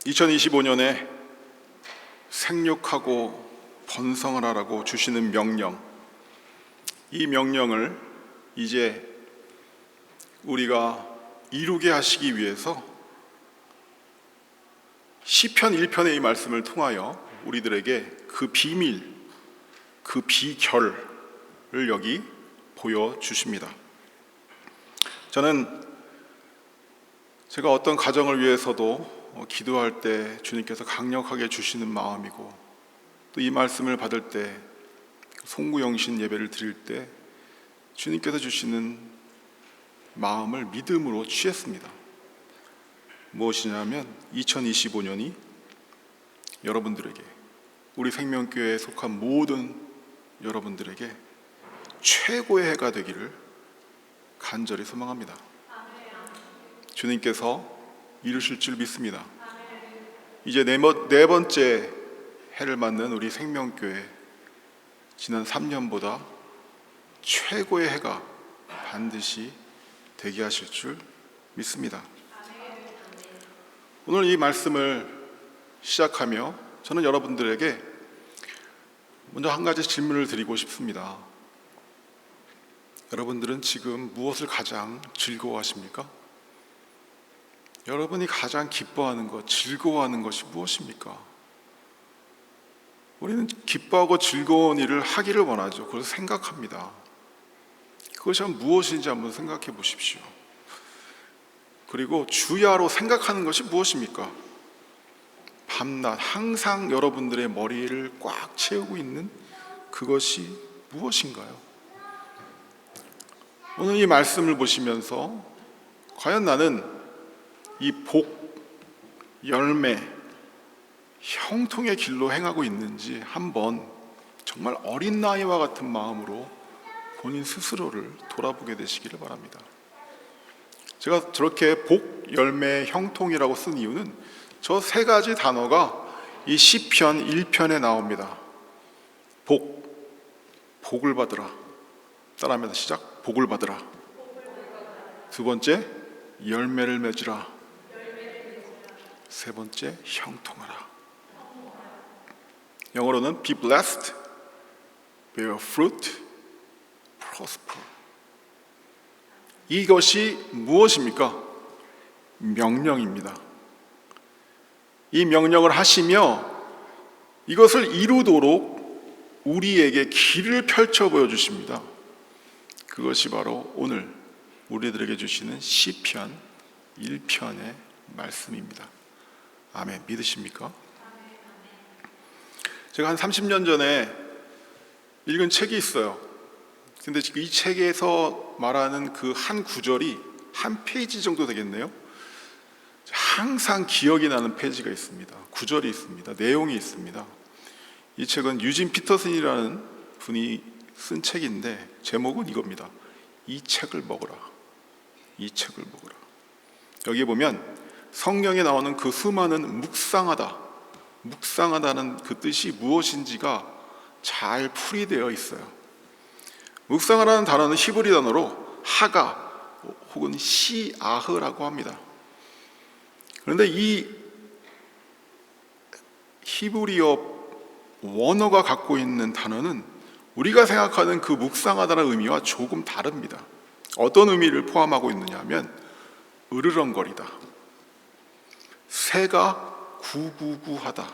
2025년에 생육하고 번성을 하라고 주시는 명령, 이 명령을 이제 우리가 이루게 하시기 위해서 시편 1편의 이 말씀을 통하여 우리들에게 그 비밀, 그 비결을 여기 보여주십니다. 저는 제가 어떤 가정을 위해서도 기도할 때 주님께서 강력하게 주시는 마음이고, 또 이 말씀을 받을 때 송구영신 예배를 드릴 때 주님께서 주시는 마음을 믿음으로 취했습니다. 무엇이냐면 2025년이 여러분들에게, 우리 생명교회에 속한 모든 여러분들에게 최고의 해가 되기를 간절히 소망합니다. 주님께서 이루실 줄 믿습니다. 이제 네 번째 해를 맞는 우리 생명교회, 지난 3년보다 최고의 해가 반드시 되게 하실 줄 믿습니다. 오늘 이 말씀을 시작하며 저는 여러분들에게 먼저 한 가지 질문을 드리고 싶습니다. 여러분들은 지금 무엇을 가장 즐거워하십니까? 여러분이 가장 기뻐하는 것, 즐거워하는 것이 무엇입니까? 우리는 기뻐하고 즐거운 일을 하기를 원하죠. 그래서 생각합니다. 그것이 무엇인지 한번 생각해 보십시오. 그리고 주야로 생각하는 것이 무엇입니까? 밤낮 항상 여러분들의 머리를 꽉 채우고 있는 그것이 무엇인가요? 오늘 이 말씀을 보시면서 과연 나는 이 복, 열매, 형통의 길로 행하고 있는지 한번 정말 어린 나이와 같은 마음으로 본인 스스로를 돌아보게 되시기를 바랍니다. 제가 저렇게 복, 열매, 형통이라고 쓴 이유는 저 세 가지 단어가 이 시편 1편에 나옵니다. 복, 복을 받으라. 따라합니다. 시작. 복을 받으라. 두 번째, 열매를 맺으라. 세 번째, 형통하라. 영어로는 be blessed, bear fruit, prosper. 이것이 무엇입니까? 명령입니다. 이 명령을 하시며 이것을 이루도록 우리에게 길을 펼쳐 보여주십니다. 그것이 바로 오늘 우리들에게 주시는 시편 1편의 말씀입니다. 아멘. 믿으십니까? 제가 한 30년 전에 읽은 책이 있어요. 근데 이 책에서 말하는 그 한 구절이 한 페이지 정도 되겠네요. 항상 기억이 나는 페이지가 있습니다. 구절이 있습니다. 내용이 있습니다. 이 책은 유진 피터슨이라는 분이 쓴 책인데 제목은 이겁니다. 이 책을 먹으라. 이 책을 먹으라. 여기 보면 성경에 나오는 그 수많은 묵상하다는 그 뜻이 무엇인지가 잘 풀이되어 있어요. 묵상하라는 단어는 히브리 단어로 하가 혹은 시아흐라고 합니다. 그런데 이 히브리어 원어가 갖고 있는 단어는 우리가 생각하는 그 묵상하다는 의미와 조금 다릅니다. 어떤 의미를 포함하고 있느냐 하면 으르렁거리다, 새가 구구구하다,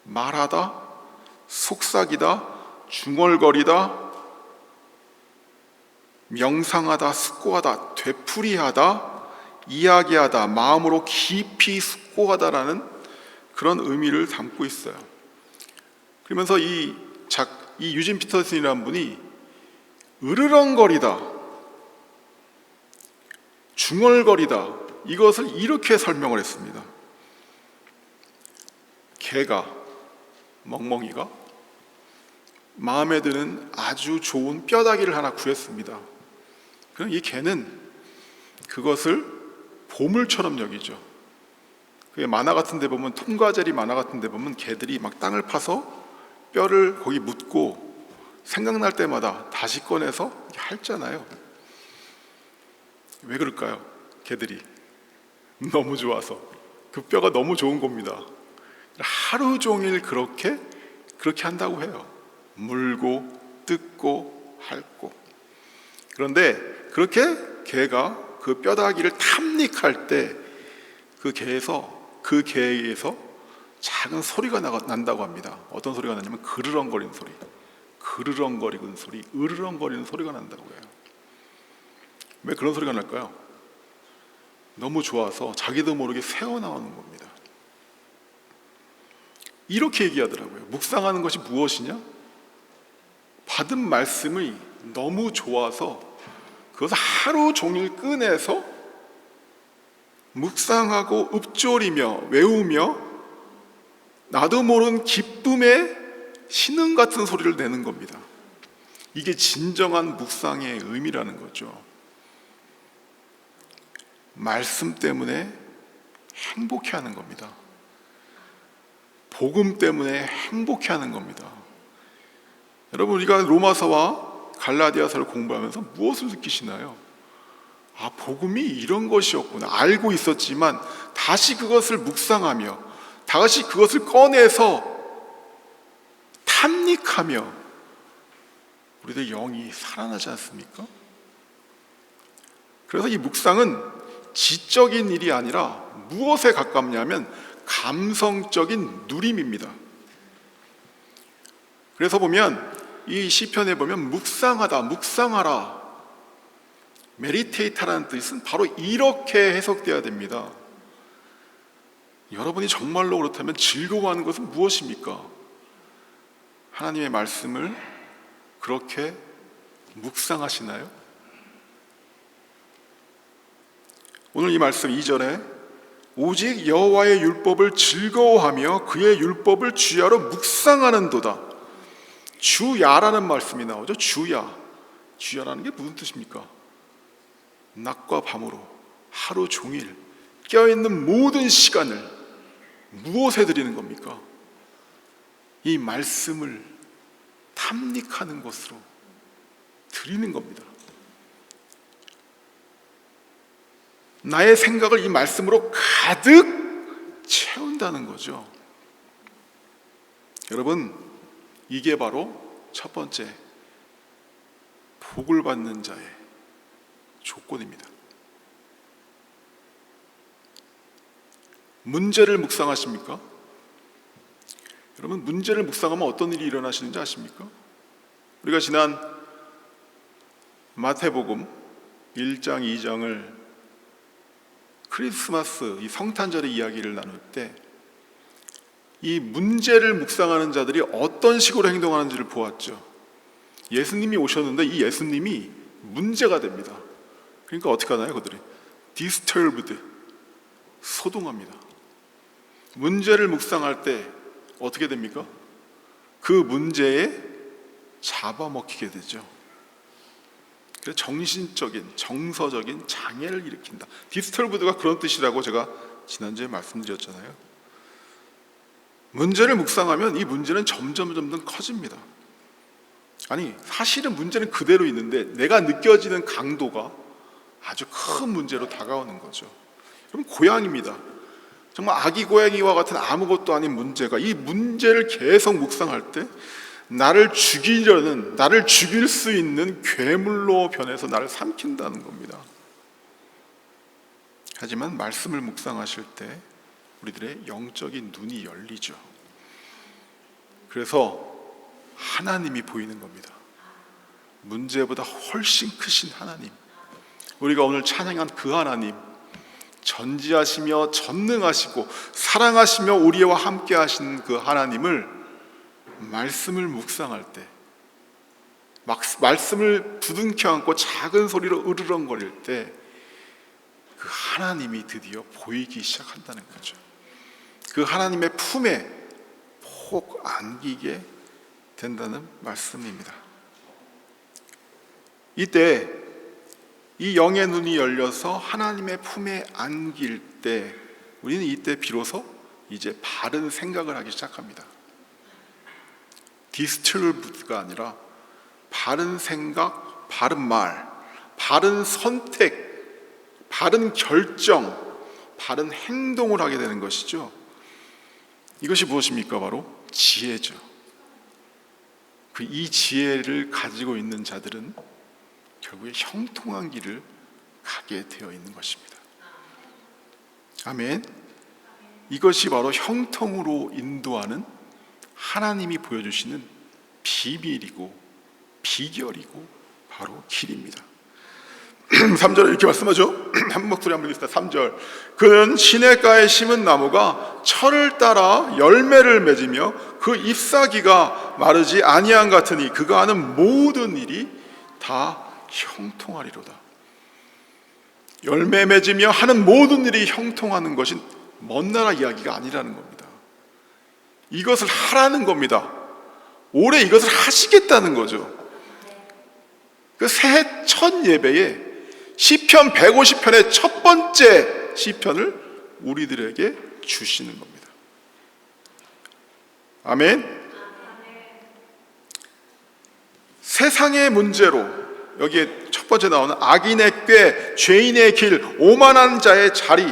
말하다, 속삭이다, 중얼거리다, 명상하다, 숙고하다, 되풀이하다, 이야기하다, 마음으로 깊이 숙고하다라는 그런 의미를 담고 있어요. 그러면서 이 유진 피터슨이라는 분이 으르렁거리다, 중얼거리다, 이것을 이렇게 설명을 했습니다. 개가, 멍멍이가 마음에 드는 아주 좋은 뼈다귀를 하나 구했습니다. 그럼 이 개는 그것을 보물처럼 여기죠. 그 만화 같은 데 보면, 톰과 제리 만화 같은 데 보면 개들이 막 땅을 파서 뼈를 거기 묻고 생각날 때마다 다시 꺼내서 핥잖아요. 왜 그럴까요? 개들이 너무 좋아서. 그 뼈가 너무 좋은 겁니다. 하루 종일 그렇게 한다고 해요. 물고 뜯고 핥고. 그런데 그렇게 개가 그 뼈다귀를 탐닉할 때 그 개에서 작은 소리가 난다고 합니다. 어떤 소리가 나냐면 그르렁거리는 소리, 으르렁거리는 소리가 난다고 해요. 왜 그런 소리가 날까요? 너무 좋아서 자기도 모르게 새어나오는 겁니다. 이렇게 얘기하더라고요. 묵상하는 것이 무엇이냐? 받은 말씀이 너무 좋아서 그것을 하루 종일 꺼내서 묵상하고 읊조리며 외우며 나도 모르는 기쁨의 신음 같은 소리를 내는 겁니다. 이게 진정한 묵상의 의미라는 거죠. 말씀 때문에 행복해하는 겁니다. 복음 때문에 행복해하는 겁니다. 여러분, 우리가 로마서와 갈라디아서를 공부하면서 무엇을 느끼시나요? 아, 복음이 이런 것이었구나. 알고 있었지만 다시 그것을 묵상하며 다시 그것을 꺼내서 탐닉하며 우리의 영이 살아나지 않습니까? 그래서 이 묵상은 지적인 일이 아니라 무엇에 가깝냐면 감성적인 누림입니다. 그래서 보면 이 시편에 보면 묵상하다, 묵상하라, 메디테이터라는 뜻은 바로 이렇게 해석되어야 됩니다. 여러분이 정말로 그렇다면 즐거워하는 것은 무엇입니까? 하나님의 말씀을 그렇게 묵상하시나요? 오늘 이 말씀 2절에 오직 여호와의 율법을 즐거워하며 그의 율법을 주야로 묵상하는도다. 주야라는 말씀이 나오죠. 주야라는 게 무슨 뜻입니까? 낮과 밤으로 하루 종일 껴있는 모든 시간을 무엇에 드리는 겁니까? 이 말씀을 탐닉하는 것으로 드리는 겁니다. 나의 생각을 이 말씀으로 가득 채운다는 거죠. 여러분, 이게 바로 첫 번째 복을 받는 자의 조건입니다. 문제를 묵상하십니까? 여러분, 문제를 묵상하면 어떤 일이 일어나시는지 아십니까? 우리가 지난 마태복음 1장 2장을 크리스마스 이 성탄절의 이야기를 나눌 때 이 문제를 묵상하는 자들이 어떤 식으로 행동하는지를 보았죠. 예수님이 오셨는데 이 예수님이 문제가 됩니다. 그러니까 어떻게 하나요? 그들이 disturbed, 소동합니다. 문제를 묵상할 때 어떻게 됩니까? 그 문제에 잡아먹히게 되죠. 그래서 정신적인, 정서적인 장애를 일으킨다. 디스터브드가 그런 뜻이라고 제가 지난주에 말씀드렸잖아요. 문제를 묵상하면 이 문제는 점점 커집니다. 아니, 사실은 문제는 그대로 있는데 내가 느껴지는 강도가 아주 큰 문제로 다가오는 거죠. 그럼 고양이입니다. 정말 아기 고양이와 같은 아무것도 아닌 문제가 이 문제를 계속 묵상할 때 나를 죽일 수 있는 괴물로 변해서 나를 삼킨다는 겁니다. 하지만 말씀을 묵상하실 때 우리들의 영적인 눈이 열리죠. 그래서 하나님이 보이는 겁니다. 문제보다 훨씬 크신 하나님, 우리가 오늘 찬양한 그 하나님, 전지하시며 전능하시고 사랑하시며 우리와 함께 하신 그 하나님을 말씀을 묵상할 때, 말씀을 부둥켜 안고 작은 소리로 으르렁거릴 때 그 하나님이 드디어 보이기 시작한다는 거죠. 그 하나님의 품에 푹 안기게 된다는 말씀입니다. 이때 이 영의 눈이 열려서 하나님의 품에 안길 때 우리는 이때 비로소 이제 바른 생각을 하기 시작합니다. 디스트리뷰트가 아니라 바른 생각, 바른 말, 바른 선택, 바른 결정, 바른 행동을 하게 되는 것이죠. 이것이 무엇입니까? 바로 지혜죠. 이 지혜를 가지고 있는 자들은 결국에 형통한 길을 가게 되어 있는 것입니다. 아멘. 이것이 바로 형통으로 인도하는 하나님이 보여주시는 비밀이고 비결이고 바로 길입니다. 3절에 이렇게 말씀하죠. 한 목소리 한번 읽읍시다. 3절. 그는 시냇가에 심은 나무가 철을 따라 열매를 맺으며 그 잎사귀가 마르지 아니한 같으니 그가 하는 모든 일이 다 형통하리로다. 열매 맺으며 하는 모든 일이 형통하는 것이 먼 나라 이야기가 아니라는 겁니다. 이것을 하라는 겁니다. 올해 이것을 하시겠다는 거죠. 그 새해 첫 예배에 시편 150편의 첫 번째 시편을 우리들에게 주시는 겁니다. 아멘. 세상의 문제로 여기에 첫 번째 나오는 악인의 꾀, 죄인의 길, 오만한 자의 자리,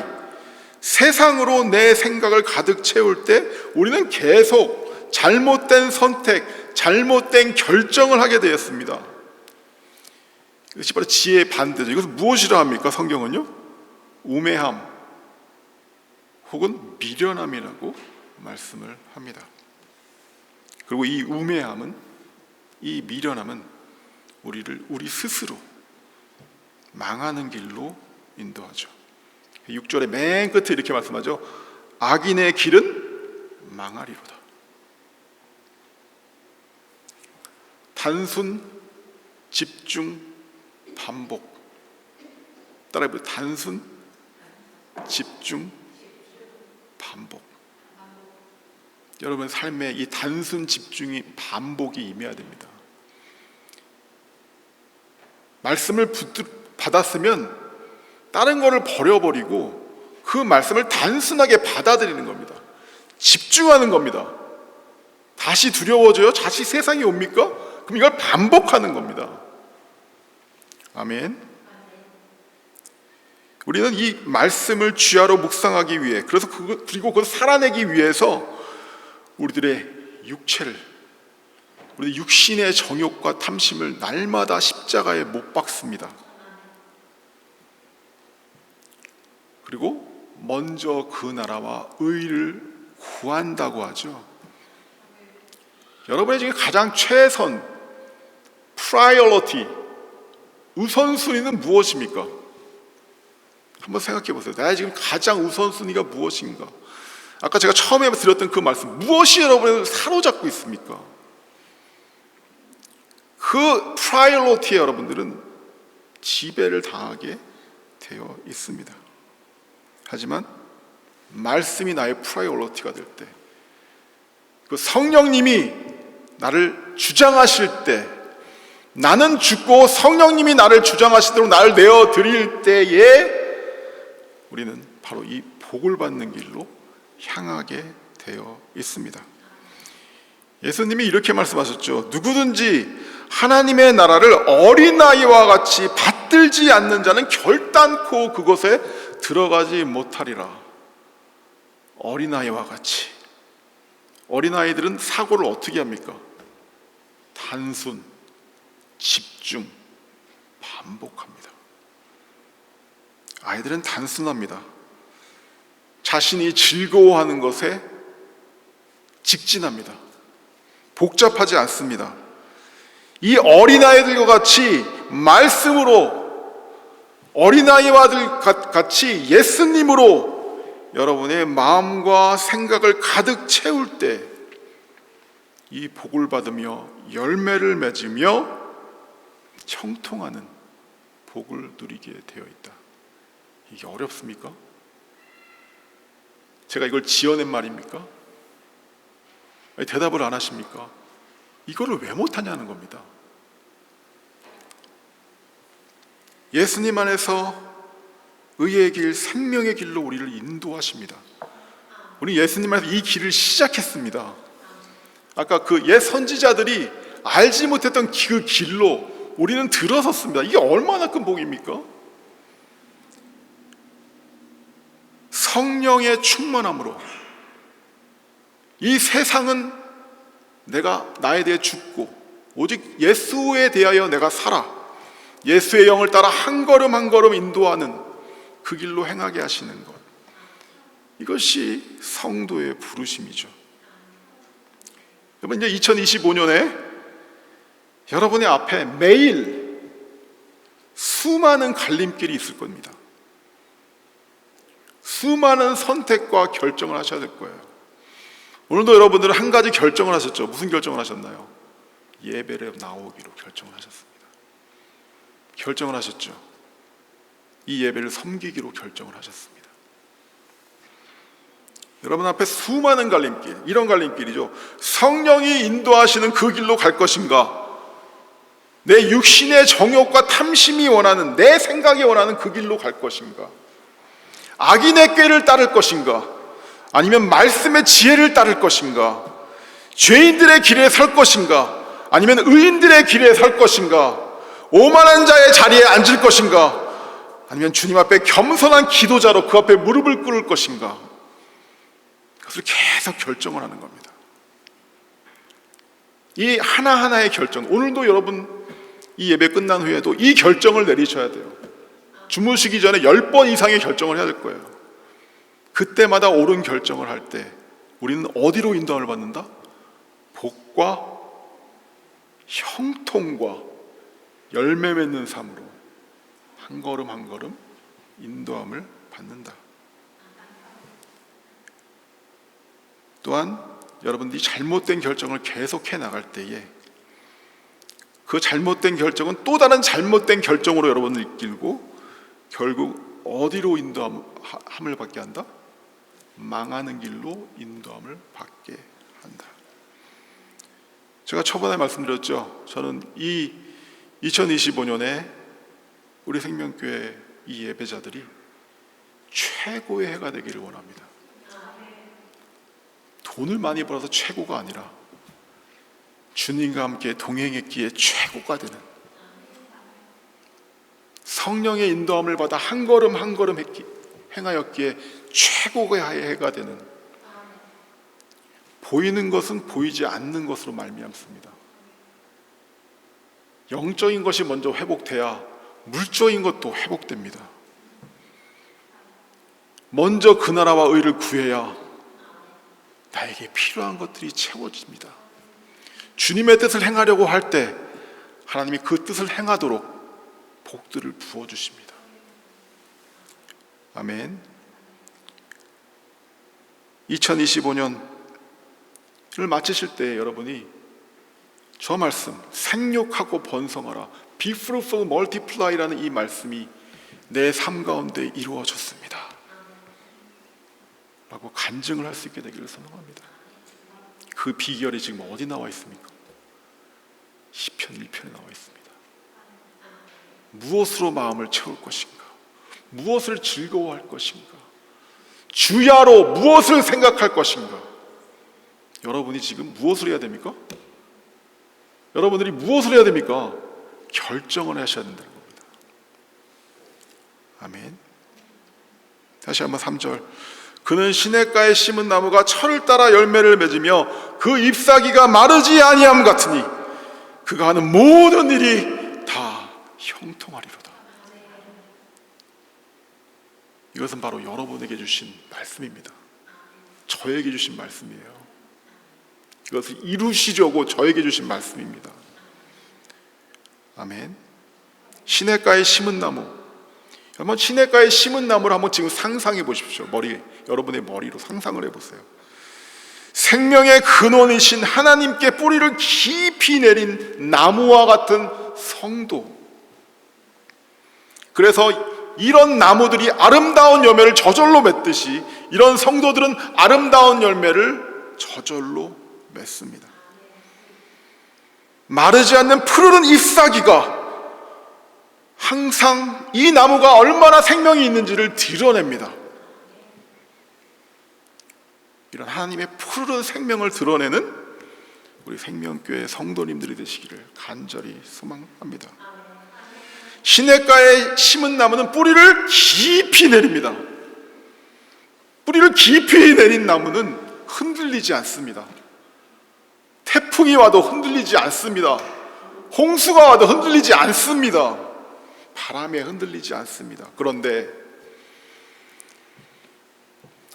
세상으로 내 생각을 가득 채울 때 우리는 계속 잘못된 선택, 잘못된 결정을 하게 되었습니다. 이것이 바로 지혜의 반대죠. 이것은 무엇이라 합니까? 성경은요, 우매함 혹은 미련함이라고 말씀을 합니다. 그리고 이 우매함은, 이 미련함은 우리 스스로 망하는 길로 인도하죠. 6절의 맨 끝에 이렇게 말씀하죠. 악인의 길은 망하리로다. 단순, 집중, 반복. 따라해보세요. 단순, 집중, 반복. 여러분 삶에 이 단순, 집중이, 반복이 임해야 됩니다. 말씀을 받았으면 다른 거를 버려버리고 그 말씀을 단순하게 받아들이는 겁니다. 집중하는 겁니다. 다시 두려워져요? 다시 세상이 옵니까? 그럼 이걸 반복하는 겁니다. 아멘. 우리는 이 말씀을 쥐하로 묵상하기 위해, 그리고 그걸 살아내기 위해서 우리들의 육체를, 우리 육신의 정욕과 탐심을 날마다 십자가에 못 박습니다. 그리고 먼저 그 나라와 의를 구한다고 하죠. 여러분의 중에 가장 최선, 프라이어리티, 우선순위는 무엇입니까? 한번 생각해 보세요. 나의 지금 가장 우선순위가 무엇인가? 아까 제가 처음에 드렸던 그 말씀, 무엇이 여러분을 사로잡고 있습니까? 그 프라이어리티에 여러분들은 지배를 당하게 되어 있습니다. 하지만 말씀이 나의 프라이어리티가 될 때, 그 성령님이 나를 주장하실 때, 나는 죽고 성령님이 나를 주장하시도록 나를 내어드릴 때에 우리는 바로 이 복을 받는 길로 향하게 되어 있습니다. 예수님이 이렇게 말씀하셨죠. 누구든지 하나님의 나라를 어린아이와 같이 받들지 않는 자는 결단코 그곳에 들어가지 못하리라. 어린아이와 같이. 어린아이들은 사고를 어떻게 합니까? 단순, 집중, 반복합니다. 아이들은 단순합니다. 자신이 즐거워하는 것에 직진합니다. 복잡하지 않습니다. 이 어린아이들과 같이 말씀으로, 어린아이와 같이 예수님으로 여러분의 마음과 생각을 가득 채울 때 이 복을 받으며 열매를 맺으며 형통하는 복을 누리게 되어 있다. 이게 어렵습니까? 제가 이걸 지어낸 말입니까? 아니, 대답을 안 하십니까? 이거를 왜 못하냐는 겁니다. 예수님 안에서 의의 길, 생명의 길로 우리를 인도하십니다. 우리 예수님 안에서 이 길을 시작했습니다. 아까 그 옛 선지자들이 알지 못했던 그 길로 우리는 들어섰습니다. 이게 얼마나 큰 복입니까? 성령의 충만함으로 이 세상은 내가 나에 대해 죽고 오직 예수에 대하여 내가 살아 예수의 영을 따라 한 걸음 한 걸음 인도하는 그 길로 행하게 하시는 것, 이것이 성도의 부르심이죠. 여러분, 이제 2025년에 여러분의 앞에 매일 수많은 갈림길이 있을 겁니다. 수많은 선택과 결정을 하셔야 될 거예요. 오늘도 여러분들은 한 가지 결정을 하셨죠. 무슨 결정을 하셨나요? 예배를 나오기로 결정을 하셨습니다. 결정을 하셨죠. 이 예배를 섬기기로 결정을 하셨습니다. 여러분 앞에 수많은 갈림길, 이런 갈림길이죠. 성령이 인도하시는 그 길로 갈 것인가, 내 육신의 정욕과 탐심이 원하는, 내 생각이 원하는 그 길로 갈 것인가, 악인의 꾀를 따를 것인가, 아니면 말씀의 지혜를 따를 것인가, 죄인들의 길에 설 것인가, 아니면 의인들의 길에 설 것인가, 오만한 자의 자리에 앉을 것인가, 아니면 주님 앞에 겸손한 기도자로 그 앞에 무릎을 꿇을 것인가, 그것을 계속 결정을 하는 겁니다. 이 하나하나의 결정, 오늘도 여러분 이 예배 끝난 후에도 이 결정을 내리셔야 돼요. 주무시기 전에 10번 이상의 결정을 해야 될 거예요. 그때마다 옳은 결정을 할 때 우리는 어디로 인도함을 받는다? 복과 형통과 열매 맺는 삶으로 한 걸음 한 걸음 인도함을 받는다. 또한 여러분들이 잘못된 결정을 계속해 나갈 때에 그 잘못된 결정은 또 다른 잘못된 결정으로 여러분을 이끌고 결국 어디로 인도함을 받게 한다? 망하는 길로 인도함을 받게 한다. 제가 초반에 말씀드렸죠. 저는 이 2025년에 우리 생명교회 이 예배자들이 최고의 해가 되기를 원합니다. 돈을 많이 벌어서 최고가 아니라 주님과 함께 동행했기에 최고가 되는, 성령의 인도함을 받아 한 걸음 한 걸음 행하였기에 최고의 해가 되는, 보이는 것은 보이지 않는 것으로 말미암습니다. 영적인 것이 먼저 회복돼야 물적인 것도 회복됩니다. 먼저 그 나라와 의를 구해야 나에게 필요한 것들이 채워집니다. 주님의 뜻을 행하려고 할 때 하나님이 그 뜻을 행하도록 복들을 부어주십니다. 아멘. 2025년을 마치실 때 여러분이 저 말씀, 생육하고 번성하라, Be fruitful, multiply라는 이 말씀이 내 삶 가운데 이루어졌습니다 라고 간증을 할 수 있게 되기를 선언합니다. 그 비결이 지금 어디 나와 있습니까? 시편 1편에 나와 있습니다. 무엇으로 마음을 채울 것인가? 무엇을 즐거워할 것인가? 주야로 무엇을 생각할 것인가? 여러분이 지금 무엇을 해야 됩니까? 여러분들이 무엇을 해야 됩니까? 결정을 하셔야 된다는 겁니다. 아멘. 다시 한번 3절. 그는 시냇가에 심은 나무가 철을 따라 열매를 맺으며 그 잎사귀가 마르지 아니함 같으니 그가 하는 모든 일이 다 형통하리로다. 이것은 바로 여러분에게 주신 말씀입니다. 저에게 주신 말씀이에요. 이것을 이루시려고 저에게 주신 말씀입니다. 아멘. 시냇가에 심은 나무, 한번 시냇가에 심은 나무를 한번 지금 상상해 보십시오. 여러분의 머리로 상상을 해보세요. 생명의 근원이신 하나님께 뿌리를 깊이 내린 나무와 같은 성도. 그래서 이런 나무들이 아름다운 열매를 저절로 맺듯이 이런 성도들은 아름다운 열매를 저절로 맺습니다. 마르지 않는 푸르른 잎사귀가 항상 이 나무가 얼마나 생명이 있는지를 드러냅니다. 이런 하나님의 푸르른 생명을 드러내는 우리 생명교회 성도님들이 되시기를 간절히 소망합니다. 시냇가에 심은 나무는 뿌리를 깊이 내립니다. 뿌리를 깊이 내린 나무는 흔들리지 않습니다. 태풍이 와도 흔들리지 않습니다. 홍수가 와도 흔들리지 않습니다. 바람에 흔들리지 않습니다. 그런데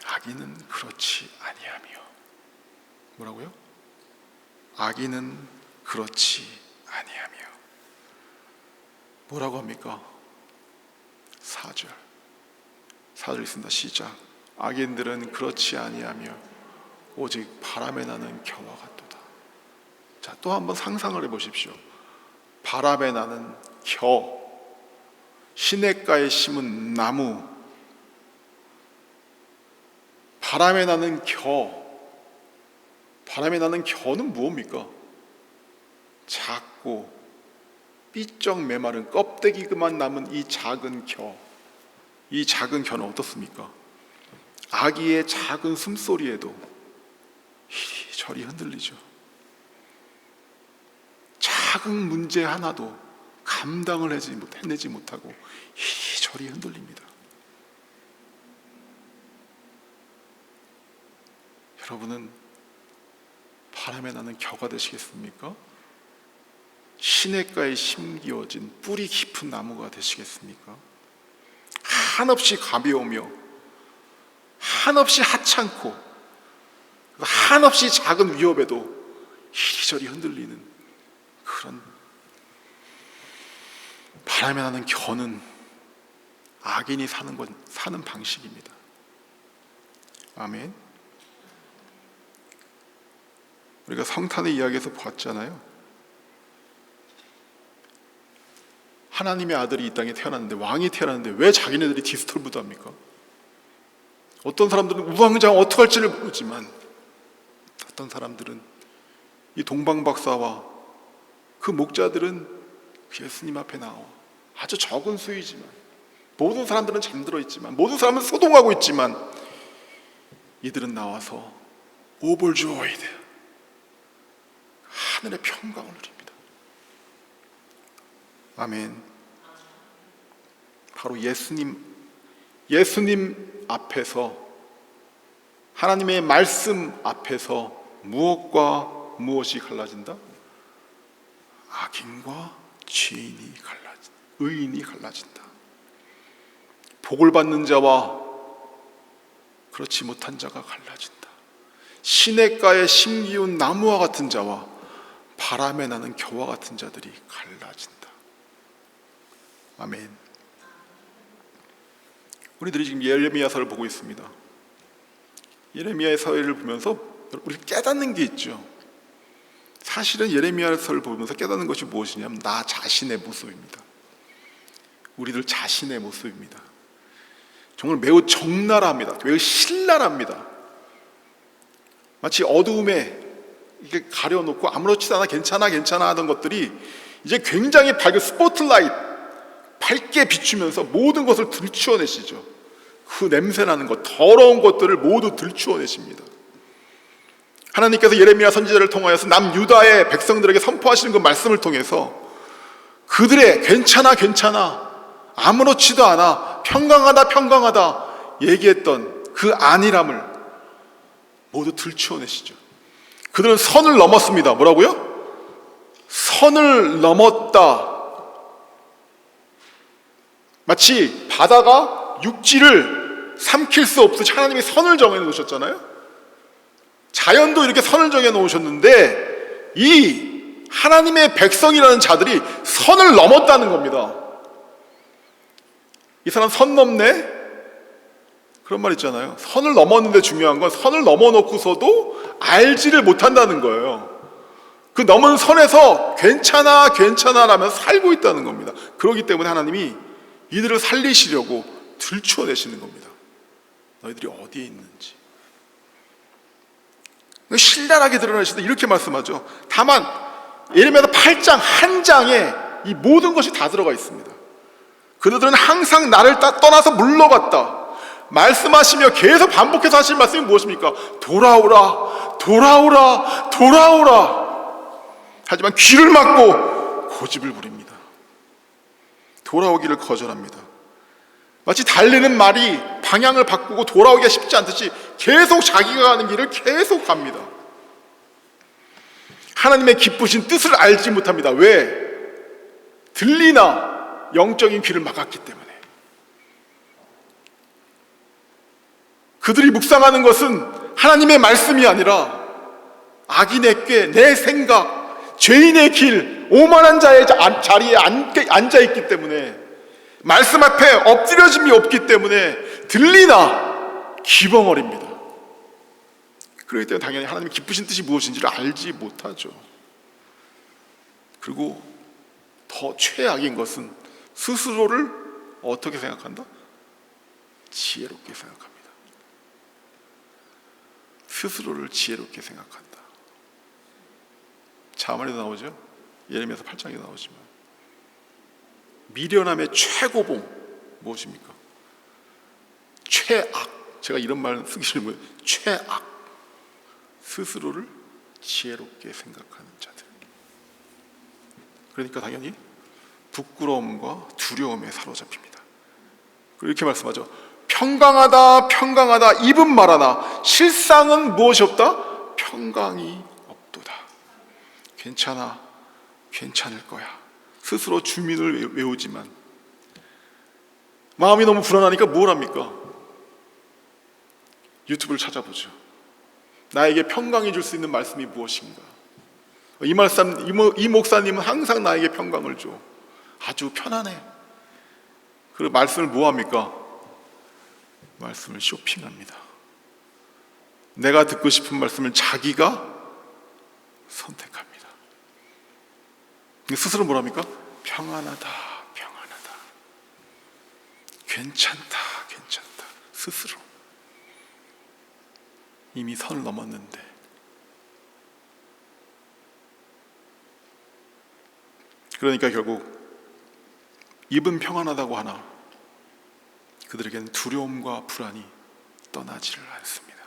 악인은 그렇지 아니하며. 뭐라고요? 악인은 그렇지 아니하며. 뭐라고 합니까? 4절 있습니다. 시작. 악인들은 그렇지 아니하며 오직 바람에 나는 겨와 같도다. 자, 또 한번 상상을 해보십시오. 바람에 나는 겨, 시냇가에 심은 나무, 바람에 나는 겨. 바람에 나는 겨는 무엇입니까? 작고 삐쩍 메마른 껍데기만 남은 이 작은 겨. 이 작은 겨는 어떻습니까? 아기의 작은 숨소리에도 이리저리 흔들리죠. 작은 문제 하나도 감당을 해내지 못하고 이리저리 흔들립니다. 여러분은 바람에 나는 겨가 되시겠습니까? 시냇가에 심기어진 뿌리 깊은 나무가 되시겠습니까? 한없이 가벼우며 한없이 하찮고 한없이 작은 위협에도 이리저리 흔들리는 그런 바람에 나는 겨는 악인이 사는 방식입니다. 아멘. 우리가 성탄의 이야기에서 봤잖아요. 하나님의 아들이 이 땅에 태어났는데, 왕이 태어났는데 왜 자기네들이 디스털브도 합니까? 어떤 사람들은 우왕좌왕 어떻게 할지를 모르지만 어떤 사람들은 이 동방박사와 그 목자들은 예수님 앞에 나와 아주 적은 수이지만, 모든 사람들은 잠들어 있지만, 모든 사람은 소동하고 있지만, 이들은 나와서 오벌주어이드 하늘의 평강을 누립니다. 아멘. 바로 예수님 앞에서, 하나님의 말씀 앞에서 무엇과 무엇이 갈라진다? 악인과 죄인이 갈라진다. 의인이 갈라진다. 복을 받는 자와 그렇지 못한 자가 갈라진다. 시냇가에 심기운 나무와 같은 자와 바람에 나는 겨와 같은 자들이 갈라진다. 아멘. 우리들이 지금 예레미야서를 보고 있습니다. 예레미야서를 보면서 우리 깨닫는 게 있죠. 사실은 예레미야서를 보면서 깨닫는 것이 무엇이냐면 나 자신의 모습입니다. 우리들 자신의 모습입니다. 정말 매우 적나라합니다. 매우 신랄합니다. 마치 어두움에 이게 가려놓고 아무렇지도 않아 괜찮아 하던 것들이 이제 굉장히 밝은 스포트라이트 밝게 비추면서 모든 것을 들추어내시죠. 그 냄새나는 것, 더러운 것들을 모두 들추어내십니다. 하나님께서 예레미야 선지자를 통하여서 남유다의 백성들에게 선포하시는 그 말씀을 통해서 그들의 괜찮아 아무렇지도 않아 평강하다 얘기했던 그 안일함을 모두 들추어내시죠. 그들은 선을 넘었습니다. 뭐라고요? 선을 넘었다. 마치 바다가 육지를 삼킬 수 없듯이 하나님이 선을 정해 놓으셨잖아요. 자연도 이렇게 선을 정해 놓으셨는데 이 하나님의 백성이라는 자들이 선을 넘었다는 겁니다. 이 사람 선 넘네? 그런 말 있잖아요. 선을 넘었는데 중요한 건 선을 넘어놓고서도 알지를 못한다는 거예요. 그 넘은 선에서 괜찮아 라면서 살고 있다는 겁니다. 그렇기 때문에 하나님이 이들을 살리시려고 들추어내시는 겁니다. 너희들이 어디에 있는지 신랄하게 드러내실 때 이렇게 말씀하죠. 다만 예레미야 8장 한 장에 이 모든 것이 다 들어가 있습니다. 그들은 항상 나를 떠나서 물러갔다 말씀하시며 계속 반복해서 하시는 말씀이 무엇입니까? 돌아오라. 하지만 귀를 막고 고집을 부립니다. 돌아오기를 거절합니다. 마치 달리는 말이 방향을 바꾸고 돌아오기가 쉽지 않듯이 계속 자기가 가는 길을 계속 갑니다. 하나님의 기쁘신 뜻을 알지 못합니다. 왜? 들리나 영적인 귀를 막았기 때문에. 그들이 묵상하는 것은 하나님의 말씀이 아니라 악인의 꾀, 내 생각, 죄인의 길, 오만한 자의 자리에 앉아있기 때문에, 말씀 앞에 엎드려짐이 없기 때문에 들리나 귀벙어립니다. 그렇기 때문에 당연히 하나님의 기쁘신 뜻이 무엇인지를 알지 못하죠. 그리고 더 최악인 것은 스스로를 어떻게 생각한다? 지혜롭게 생각합니다. 스스로를 지혜롭게 생각한다. 자문에도 나오죠. 예레미야서 8장에 나오지만 미련함의 최고봉 무엇입니까? 최악. 제가 이런 말 쓰기 싫은 최악. 스스로를 지혜롭게 생각하는 자들. 그러니까 당연히 부끄러움과 두려움에 사로잡힙니다. 그리고 이렇게 말씀하죠. 평강하다 평강하다 입은 말하나 실상은 무엇이 없다? 평강이 없도다. 괜찮아, 괜찮을 거야. 스스로 주민을 외우지만 마음이 너무 불안하니까 뭘 합니까? 유튜브를 찾아보죠. 나에게 평강이 줄 수 있는 말씀이 무엇인가? 이 목사님은 항상 나에게 평강을 줘. 아주 편안해. 그리고 말씀을 뭐 합니까? 말씀을 쇼핑합니다. 내가 듣고 싶은 말씀을 자기가 선택합니다. 스스로 뭐랍니까? 평안하다, 평안하다. 괜찮다, 괜찮다. 스스로. 이미 선을 넘었는데. 그러니까 결국 입은 평안하다고 하나 그들에게는 두려움과 불안이 떠나지를 않습니다.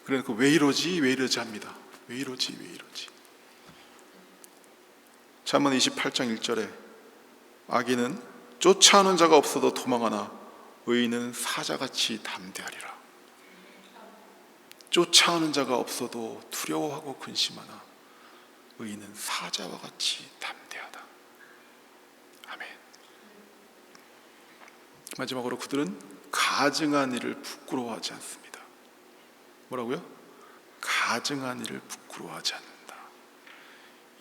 그러니까 왜 이러지? 왜 이러지 합니다. 왜 이러지? 왜 이러지? 잠언 28장 1절에 악인은 쫓아오는 자가 없어도 도망하나 의인은 사자같이 담대하리라. 쫓아오는 자가 없어도 두려워하고 근심하나 의인은 사자와 같이 담대하다. 아멘. 마지막으로 그들은 가증한 일을 부끄러워하지 않습니다. 뭐라고요? 가증한 일을 부끄러워하지 않는다.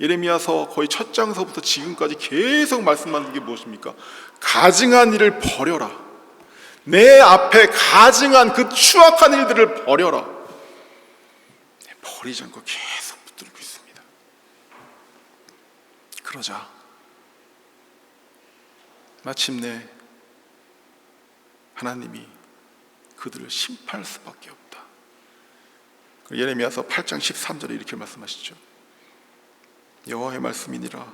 예레미야서 거의 첫 장서부터 지금까지 계속 말씀하는 게 무엇입니까? 가증한 일을 버려라. 내 앞에 가증한 그 추악한 일들을 버려라. 버리지 않고 계속 붙들고 있습니다. 그러자 마침내 하나님이 그들을 심판할 수밖에 없다. 예레미야서 8장 13절에 이렇게 말씀하시죠. 여호와의 말씀이니라.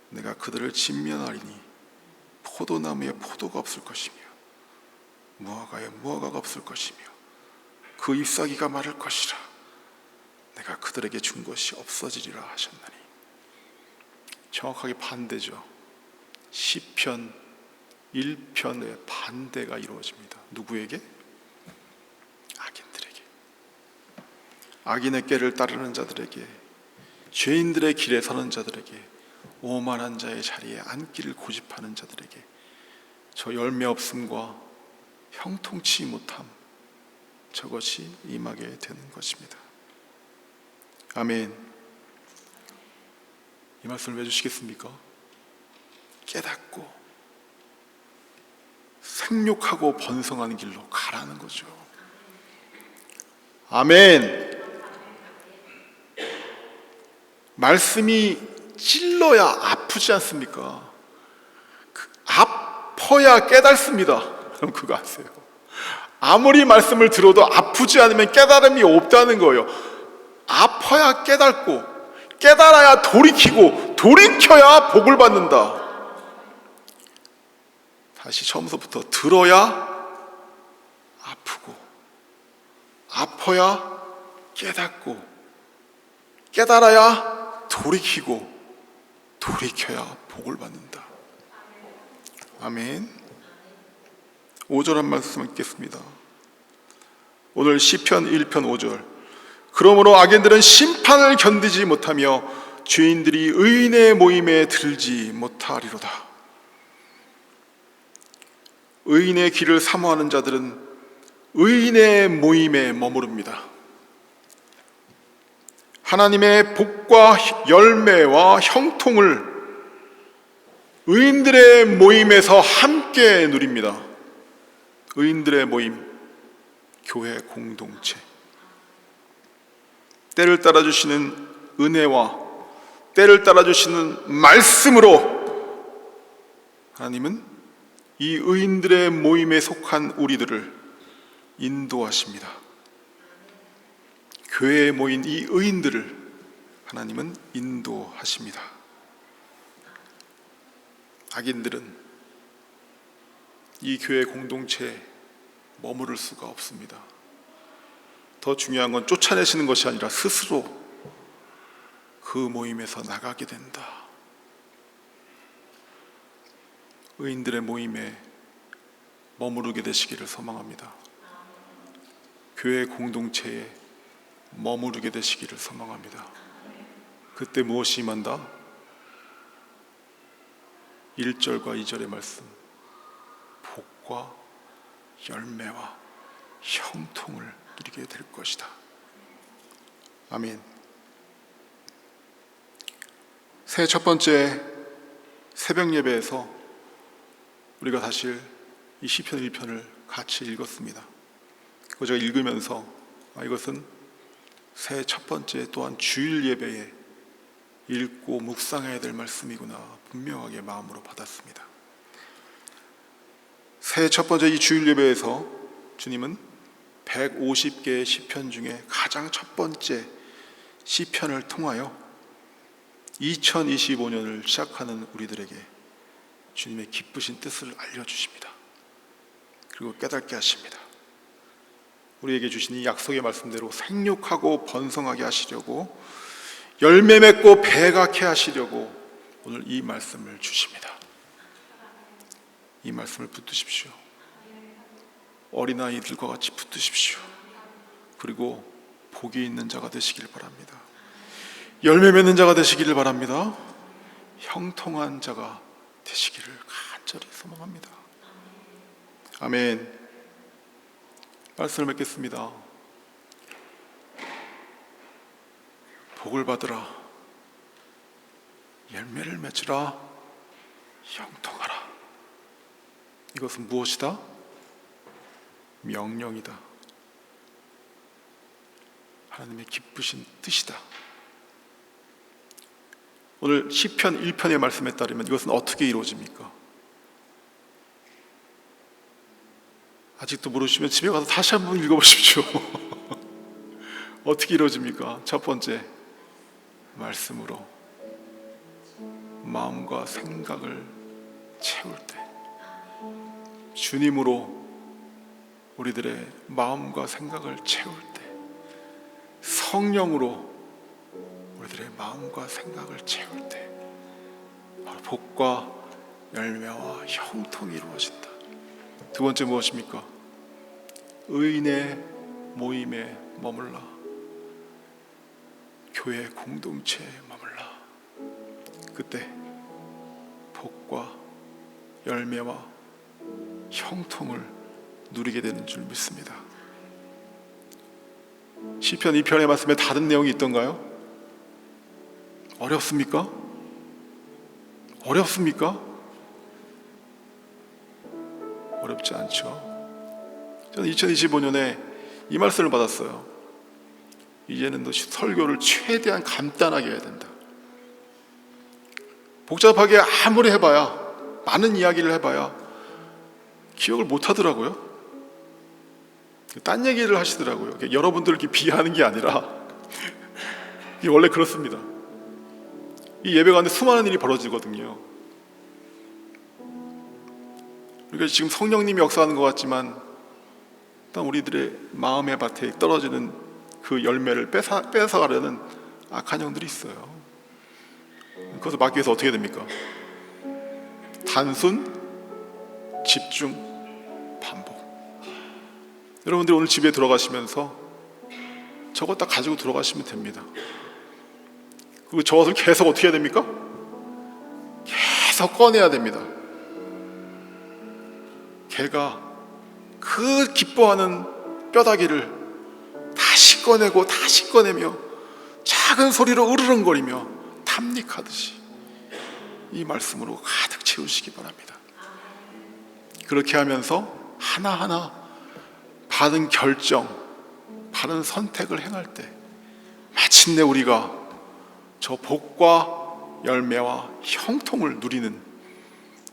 내가 그들을 진면하리니 포도나무에 포도가 없을 것이며 무화과에 무화과가 없을 것이며 그 잎사귀가 마를 것이라. 내가 그들에게 준 것이 없어지리라 하셨나니. 정확하게 반대죠. 시편 1편의 반대가 이루어집니다. 누구에게? 악인들에게. 악인의 꾀를 따르는 자들에게, 죄인들의 길에 서는 자들에게, 오만한 자의 자리에 앉기를 고집하는 자들에게 저 열매 없음과 형통치 못함, 저것이 임하게 되는 것입니다. 아멘. 이 말씀을 왜 주시겠습니까? 깨닫고 생육하고 번성하는 길로 가라는 거죠. 아멘. 말씀이 찔러야 아프지 않습니까? 아파야 깨닫습니다. 여러분 그거 아세요? 아무리 말씀을 들어도 아프지 않으면 깨달음이 없다는 거예요. 아파야 깨닫고 깨달아야 돌이키고 돌이켜야 복을 받는다. 다시 처음부터 들어야 아프고 아파야 깨닫고 깨달아야 돌이키고 돌이켜야 복을 받는다. 아멘. 5절 한 말씀 읽겠습니다. 오늘 시편 1편 5절. 그러므로 악인들은 심판을 견디지 못하며 죄인들이 의인의 모임에 들지 못하리로다. 의인의 길을 사모하는 자들은 의인의 모임에 머무릅니다. 하나님의 복과 열매와 형통을 의인들의 모임에서 함께 누립니다. 의인들의 모임, 교회 공동체. 때를 따라주시는 은혜와 때를 따라주시는 말씀으로 하나님은 이 의인들의 모임에 속한 우리들을 인도하십니다. 교회에 모인 이 의인들을 하나님은 인도하십니다. 악인들은 이 교회 공동체에 머무를 수가 없습니다. 더 중요한 건 쫓아내시는 것이 아니라 스스로 그 모임에서 나가게 된다. 의인들의 모임에 머무르게 되시기를 소망합니다. 교회 공동체에 머무르게 되시기를 소망합니다. 그때 무엇이 임한다? 1절과 2절의 말씀, 복과 열매와 형통을 누리게 될 것이다. 아멘. 새해 첫 번째 새벽 예배에서 우리가 사실 이 시편 1편을 같이 읽었습니다. 그거 제가 읽으면서 이것은 새해 첫 번째 또한 주일 예배에 읽고 묵상해야 될 말씀이구나 분명하게 마음으로 받았습니다. 새해 첫 번째 이 주일 예배에서 주님은 150개의 시편 중에 가장 첫 번째 시편을 통하여 2025년을 시작하는 우리들에게 주님의 기쁘신 뜻을 알려주십니다. 그리고 깨닫게 하십니다. 우리에게 주신 이 약속의 말씀대로 생육하고 번성하게 하시려고 열매 맺고 배가케 하시려고 오늘 이 말씀을 주십니다. 이 말씀을 붙드십시오. 어린아이들과 같이 붙드십시오. 그리고 복이 있는 자가 되시길 바랍니다. 열매 맺는 자가 되시기를 바랍니다. 형통한 자가 되시기를 간절히 소망합니다. 아멘. 말씀을 맺겠습니다. 복을 받으라, 열매를 맺으라, 형통하라. 이것은 무엇이다? 명령이다. 하나님의 기쁘신 뜻이다. 오늘 시편 1편의 말씀에 따르면 이것은 어떻게 이루어집니까? 아직도 모르시면 집에 가서 다시 한번 읽어보십시오. 어떻게 이루어집니까? 첫 번째, 말씀으로 마음과 생각을 채울 때, 주님으로 우리들의 마음과 생각을 채울 때, 성령으로 우리들의 마음과 생각을 채울 때 바로 복과 열매와 형통이 이루어진다. 두 번째 무엇입니까? 의인의 모임에 머물라, 교회 공동체에 머물라. 그때 복과 열매와 형통을 누리게 되는 줄 믿습니다. 시편 2편의 말씀에 다른 내용이 있던가요? 어렵습니까? 어렵습니까? 어렵지 않죠. 저는 2025년에 이 말씀을 받았어요. 이제는 너 설교를 최대한 간단하게 해야 된다. 복잡하게 아무리 해봐야, 많은 이야기를 해봐야 기억을 못 하더라고요. 딴 얘기를 하시더라고요. 여러분들을 이렇게 비하하는 게 아니라 이게 원래 그렇습니다. 이 예배 가운데 수많은 일이 벌어지거든요. 우리가 지금 성령님이 역사하는 것 같지만 일단 우리들의 마음의 밭에 떨어지는 그 열매를 뺏어가려는 악한 영들이 있어요. 그것을 막기 위해서 어떻게 됩니까? 단순, 집중, 반복. 여러분들 오늘 집에 들어가시면서 저거 딱 가지고 들어가시면 됩니다. 그리고 저것을 계속 어떻게 해야 됩니까? 계속 꺼내야 됩니다. 개가 그 기뻐하는 뼈다귀를 다시 꺼내고 다시 꺼내며 작은 소리로 으르렁거리며 탐닉하듯이 이 말씀으로 가득 채우시기 바랍니다. 그렇게 하면서 하나하나 받은 결정, 바른 선택을 행할 때 마침내 우리가 저 복과 열매와 형통을 누리는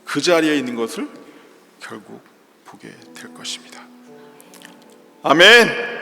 그 자리에 있는 것을 결국 보게 될 것입니다. 아멘.